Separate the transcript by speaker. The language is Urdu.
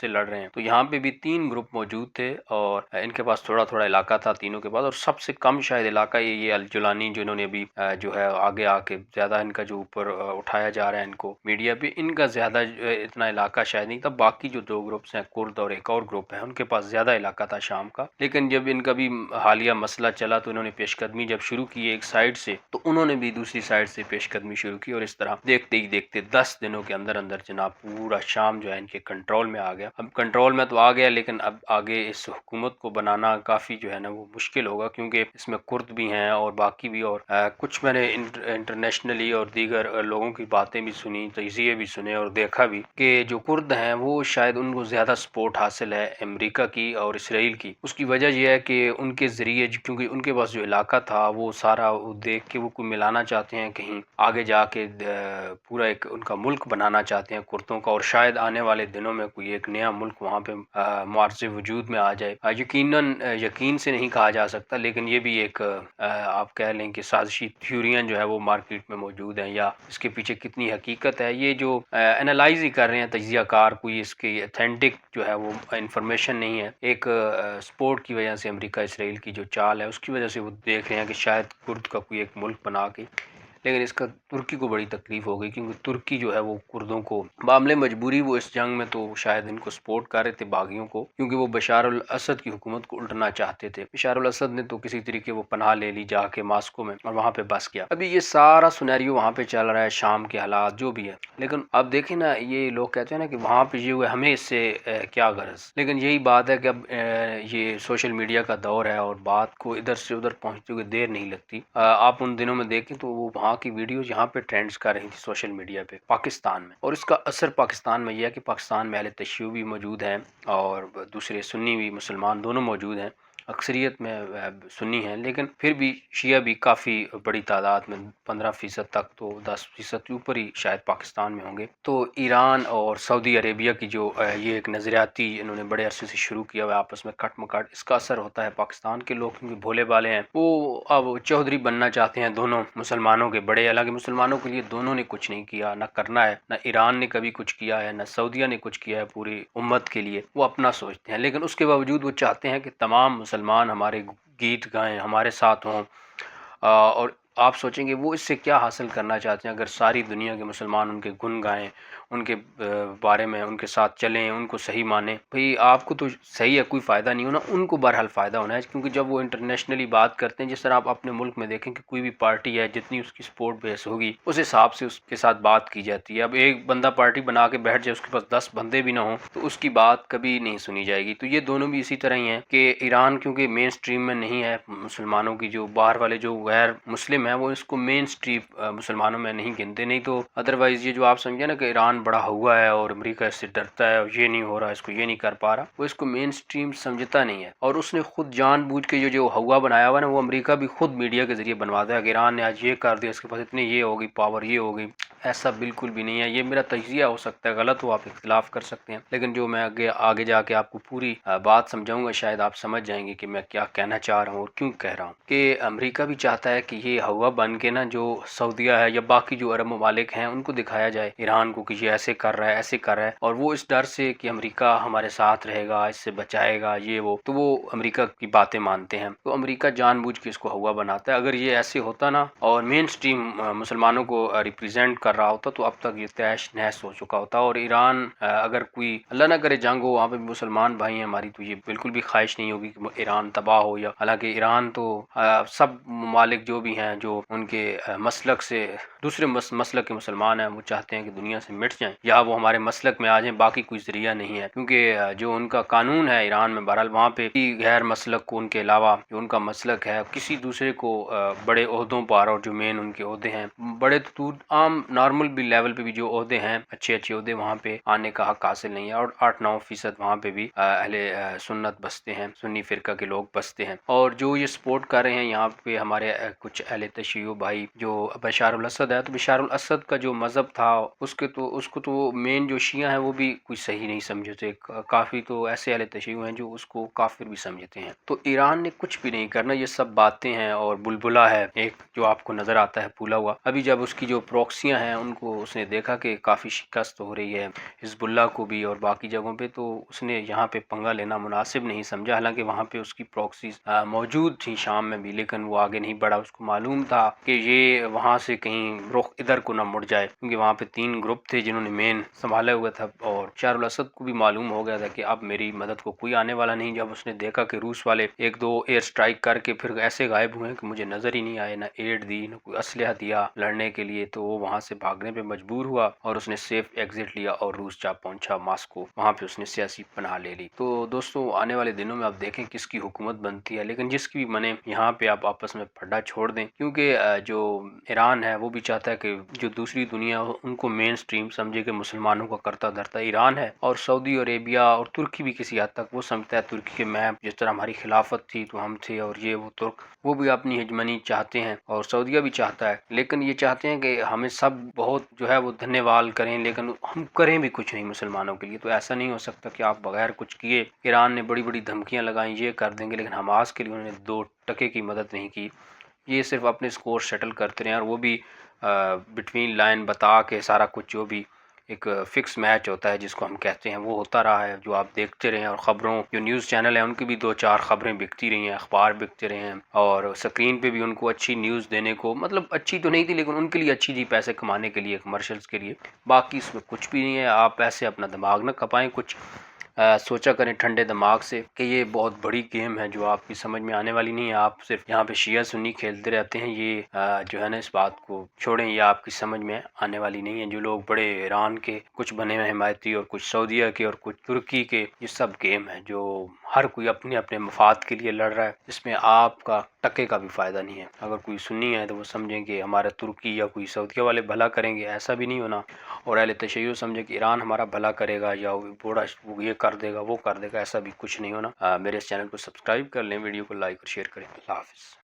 Speaker 1: سے لڑ رہے ہیں. تو یہاں پہ بھی 3 گروپ موجود تھے اور ان کے پاس تھوڑا تھوڑا علاقہ تھا تینوں کے پاس، اور سب سے کم شاید علاقہ یہ الجولانی جو انہوں نے ابھی جو ہے آگے آ کے زیادہ ان کا جو اوپر اٹھایا جا رہا ہے ان کو میڈیا پہ، ان کا زیادہ اتنا علاقہ شاید نہیں تھا. باقی جو 2 گروپس ہیں کرد اور ایک اور گروپ ہے ان کے پاس زیادہ علاقہ تھا شام کا. لیکن جب ان کا بھی حالیہ مسئلہ چلا تو انہوں نے پیش قدمی جب شروع کی ایک سائڈ سے، تو انہوں نے بھی دوسری سائڈ سے پیش قدمی شروع کی، اور اس طرح دیکھتے ہی دیکھتے 10 دنوں کے اندر اندر جناب پورا شام جو ہے ان کے کنٹرول میں آ گیا. اب کنٹرول میں تو آ گیا، لیکن اب آگے اس حکومت کو بنانا کافی جو ہے نا وہ مشکل ہوگا، کیونکہ اس میں کرد بھی ہیں اور باقی بھی، اور کچھ میں نے انٹرنیشنلی اور دیگر لوگوں کی باتیں بھی سنی، تجزیے بھی سنے اور دیکھا بھی کہ جو کرد ہیں وہ شاید ان کو زیادہ سپورٹ حاصل ہے امریکہ کی اور اسرائیل کی. اس کی وجہ یہ ہے کہ ان کے ذریعے، کیونکہ ان کے پاس جو علاقہ تھا وہ سارا دیکھ کے وہ کوئی ملانا چاہتے ہیں کہیں آگے جا کے پورا ایک ان کا ملک بنانا چاہتے ہیں کردوں کا، اور شاید آنے والے دنوں میں کوئی ایک نیا ملک وہاں پہ معرض وجود میں آ جائے. یقین سے نہیں کہا جا سکتا، لیکن یہ بھی ایک آپ کہہ لیں کہ سازشی تھیوریاں جو ہے وہ مارکیٹ میں موجود ہیں، یا اس کے پیچھے کتنی حقیقت ہے یہ جو انالائز ہی کر رہے ہیں تجزیہ کار، کوئی اس کی اتھینٹک جو ہے وہ انفارمیشن نہیں ہے. ایک سپورٹ کی وجہ سے امریکہ اسرائیل کی جو چال ہے اس کی وجہ سے وہ دیکھ رہے ہیں کہ شاید کرد کا کوئی ایک ملک بنا کے، لیکن اس کا ترکی کو بڑی تکلیف ہو گئی، کیونکہ ترکی جو ہے وہ کردوں کو معاملے مجبوری وہ اس جنگ میں تو شاید ان کو سپورٹ کر رہے تھے باغیوں کو، کیونکہ وہ بشار الاسد کی حکومت کو الٹنا چاہتے تھے. بشار الاسد نے تو کسی طریقے وہ پناہ لے لی جا کے ماسکو میں اور وہاں پہ بس گیا. ابھی یہ سارا سنیریو وہاں پہ چل رہا ہے، شام کے حالات جو بھی ہے. لیکن اب دیکھیں نا، یہ لوگ کہتے ہیں نا کہ وہاں پہ یہ ہوئے ہمیں اس سے کیا غرض، لیکن یہی بات ہے کہ اب یہ سوشل میڈیا کا دور ہے اور بات کو ادھر سے ادھر پہنچتے ہوئے دیر نہیں لگتی. آپ ان دنوں میں دیکھیں تو وہ وہاں کی ویڈیوز یہاں پہ ٹرینڈز کر رہی تھی سوشل میڈیا پہ پاکستان میں، اور اس کا اثر پاکستان میں یہ ہے کہ پاکستان میں اہل تشیع بھی موجود ہیں اور دوسرے سنی بھی مسلمان دونوں موجود ہیں. اکثریت میں سنی ہیں، لیکن پھر بھی شیعہ بھی کافی بڑی تعداد میں 15% تک، تو 10% کے اوپر ہی شاید پاکستان میں ہوں گے. تو ایران اور سعودی عربیہ کی جو یہ ایک نظریاتی انہوں نے بڑے عرصے سے شروع کیا ہوا آپس میں کٹ مکٹ، اس کا اثر ہوتا ہے پاکستان کے لوگ، کیونکہ بھولے بالے ہیں وہ اب چودھری بننا چاہتے ہیں دونوں مسلمانوں کے بڑے. حالانکہ مسلمانوں کے لیے دونوں نے کچھ نہیں کیا، نہ کرنا ہے، نہ ایران نے کبھی کچھ کیا ہے، نہ سعودیہ نے کچھ کیا ہے پوری امت کے لیے. وہ اپنا سوچتے ہیں، لیکن اس کے باوجود وہ چاہتے ہیں کہ تمام مسلمان ہمارے گیت گائیں، ہمارے ساتھ ہوں. اور آپ سوچیں گے وہ اس سے کیا حاصل کرنا چاہتے ہیں اگر ساری دنیا کے مسلمان ان کے گن گائیں، ان کے بارے میں ان کے ساتھ چلیں، ان کو صحیح مانیں. بھئی آپ کو تو صحیح ہے، کوئی فائدہ نہیں ہونا، ان کو بہرحال فائدہ ہونا ہے، کیونکہ جب وہ انٹرنیشنلی بات کرتے ہیں، جس طرح آپ اپنے ملک میں دیکھیں کہ کوئی بھی پارٹی ہے جتنی اس کی سپورٹ بیس ہوگی اس حساب سے اس کے ساتھ بات کی جاتی ہے. اب ایک بندہ پارٹی بنا کے بیٹھ جائے، اس کے پاس 10 بندے بھی نہ ہوں، تو اس کی بات کبھی نہیں سنی جائے گی. تو یہ دونوں بھی اسی طرح ہی ہیں کہ ایران کیونکہ مین سٹریم میں نہیں ہے، مسلمانوں کی جو باہر والے جو غیر مسلم ہیں وہ اس کو مین سٹریم مسلمانوں میں نہیں گنتے. نہیں تو ادروائز یہ جو آپ سمجھے نا کہ ایران بڑا ہوا ہے اور امریکہ اس سے ڈرتا ہے اور یہ نہیں ہو رہا، اس کو یہ نہیں کر پا رہا، وہ اس کو مین سٹریم سمجھتا نہیں ہے. اور اس نے خود جان بوجھ کے جو ہوا بنایا ہوا نا، وہ امریکہ بھی خود میڈیا کے ذریعے بنواتا ہے کہ ایران نے آج یہ کر دیا، اس کے پاس اتنے یہ ہوگی پاور، یہ ہوگی. ایسا بالکل بھی نہیں ہے. یہ میرا تجزیہ ہو سکتا ہے غلط ہو، آپ اختلاف کر سکتے ہیں، لیکن جو میں آگے جا کے آپ کو پوری بات سمجھاؤں گا شاید آپ سمجھ جائیں گے کہ میں کیا کہنا چاہ رہا ہوں اور کیوں کہہ رہا ہوں. کہ امریکہ بھی چاہتا ہے کہ یہ ہوا بن کے نا جو سعودیہ ہے یا باقی جو عرب ممالک ہیں ان کو دکھایا جائے ایران کو کہ یہ ایسے کر رہا ہے، ایسے کر رہا ہے، اور وہ اس ڈر سے کہ امریکہ ہمارے ساتھ رہے گا، اس سے بچائے گا، یہ وہ، تو وہ امریکہ کی باتیں مانتے ہیں. تو امریکہ جان بوجھ کے اس کو ہوا بناتا ہے. اگر یہ ایسے ہوتا نا اور مین سٹریم مسلمانوں کو ریپرزینٹ کر رہا ہوتا تو اب تک یہ تیش نیس ہو چکا ہوتا. اور ایران اگر کوئی اللہ نہ کرے جنگ ہو، وہاں پہ مسلمان بھائی ہیں ہماری، تو یہ بالکل بھی خواہش نہیں ہوگی کہ ایران تباہ ہو. یا حالانکہ ایران تو سب ممالک جو بھی ہیں جو ان کے مسلک سے دوسرے مسلک کے مسلمان ہیں وہ چاہتے ہیں کہ دنیا سے مٹ جائیں یا وہ ہمارے مسلک میں آ جائیں. باقی کوئی ذریعہ نہیں ہے، کیونکہ جو ان کا قانون ہے ایران میں، بہرحال وہاں پہ غیر مسلک کو ان کے علاوہ جو ان کا مسلک ہے کسی دوسرے کو بڑے عہدوں پر، اور جو مین ان کے عہدے ہیں بڑے تو عام نارمل بھی لیول پہ بھی جو عہدے ہیں اچھے عہدے، وہاں پہ آنے کا حق حاصل نہیں ہے. اور 8-9% وہاں پہ بھی اہل سنت بستے ہیں، سنی فرقہ کے لوگ بستے ہیں. اور جو یہ سپورٹ کر رہے ہیں یہاں پہ ہمارے کچھ اہل تشیع بھائی، جو بشار الاسد ہے، تو بشار الاسد کا جو مذہب تھا اس کو تو مین جو شیعہ ہیں وہ بھی کوئی صحیح نہیں سمجھتے. کافی تو ایسے اہل تشیع ہیں جو اس کو کافر بھی سمجھتے ہیں. تو ایران نے کچھ بھی نہیں کرنا، یہ سب باتیں ہیں اور بلبلا ہے ایک جو آپ کو نظر آتا ہے پھولا ہوا. ابھی جب اس کی جو پروکسیاں ہیں ہیں ان کو اس نے دیکھا کہ کافی شکست ہو رہی ہے حزب اللہ کو بھی اور باقی جگہوں پہ، تو اس نے یہاں پہ پنگا لینا مناسب نہیں سمجھا، حالانکہ وہاں پہ اس کی پروکسیز موجود تھی شام میں بھی، لیکن وہ آگے نہیں بڑھا۔ اس کو معلوم تھا کہ یہ وہاں سے کہیں رخ ادھر کو نہ مڑ جائے، کیونکہ وہاں پہ 3 گروپ تھے جنہوں نے مین سنبھالا ہوا تھا، اور بشار الاسد کو بھی معلوم ہو گیا تھا کہ اب میری مدد کو کوئی آنے والا نہیں۔ جب اس نے دیکھا کہ روس والے 1-2 ایئر سٹرائک کر کے پھر ایسے غائب ہوئے کہ مجھے نظر ہی نہیں آئے، نہ ایڈ دی نہ کوئی اسلحہ دیا لڑنے کے لیے، تو وہ وہاں سے بھاگنے پہ مجبور ہوا اور اس نے سیف ایگزٹ لیا اور روس جا پہنچا ماسکو، وہاں پہ اس نے سیاسی پناہ لے لی۔ تو دوستو آنے والے دنوں میں آپ دیکھیں کس کی حکومت بنتی ہے، لیکن جس کی بھی بنے یہاں پہ آپ آپس میں پھڈا چھوڑ دیں، کیونکہ جو ایران ہے وہ بھی چاہتا ہے کہ جو دوسری دنیا ان کو مین سٹریم سمجھے کہ مسلمانوں کا کرتا دھرتا ایران ہے، اور سعودی عربیہ اور ترکی بھی کسی حد تک وہ سمجھتا ہے ترکی کے میپ جس طرح ہماری خلافت تھی تو ہم تھے، اور یہ وہ ترک وہ بھی اپنی ہیجمنی چاہتے ہیں، اور سعودیہ بھی چاہتا ہے، لیکن یہ چاہتے ہیں کہ ہمیں سب بہت جو ہے وہ دھنیہ واد کریں، لیکن ہم کریں بھی کچھ نہیں مسلمانوں کے لیے۔ تو ایسا نہیں ہو سکتا کہ آپ بغیر کچھ کیے، ایران نے بڑی بڑی دھمکیاں لگائیں یہ کر دیں گے، لیکن حماس کے لیے انہوں نے 2 ٹکے کی مدد نہیں کی، یہ صرف اپنے سکور سیٹل کرتے رہے، اور وہ بھی بٹوین لائن بتا کے سارا کچھ جو بھی ایک فکس میچ ہوتا ہے جس کو ہم کہتے ہیں وہ ہوتا رہا ہے، جو آپ دیکھتے رہے ہیں، اور خبروں جو نیوز چینل ہیں ان کی بھی 2-4 خبریں بکتی رہی ہیں، اخبار بکتے رہے ہیں، اور سکرین پہ بھی ان کو اچھی نیوز دینے کو، مطلب اچھی تو نہیں تھی لیکن ان کے لیے اچھی تھی پیسے کمانے کے لیے، کمرشلز کے لیے، باقی اس میں کچھ بھی نہیں ہے۔ آپ ایسے اپنا دماغ نہ کھپائیں، کچھ سوچا کریں ٹھنڈے دماغ سے کہ یہ بہت بڑی گیم ہے جو آپ کی سمجھ میں آنے والی نہیں ہے، آپ صرف یہاں پہ شیعہ سنی کھیلتے رہتے ہیں، یہ جو ہے نا اس بات کو چھوڑیں، یہ آپ کی سمجھ میں آنے والی نہیں ہے۔ جو لوگ بڑے ایران کے کچھ بنے ہوئے حمایتی اور کچھ سعودیہ کے اور کچھ ترکی کے، یہ سب گیم ہے جو ہر کوئی اپنے اپنے مفاد کے لیے لڑ رہا ہے، اس میں آپ کا ٹکے کا بھی فائدہ نہیں ہے۔ اگر کوئی سنی ہے تو وہ سمجھیں کہ ہمارا ترکی یا کوئی سعودیہ والے بھلا کریں گے، ایسا بھی نہیں ہونا، اور اہل تشیع سمجھے کہ ایران ہمارا بھلا کرے گا یا وہ یہ کر دے گا وہ کر دے گا، ایسا بھی کچھ نہیں ہونا۔ میرے اس چینل کو سبسکرائب کر لیں، ویڈیو کو لائک اور شیئر کریں۔ اللہ حافظ۔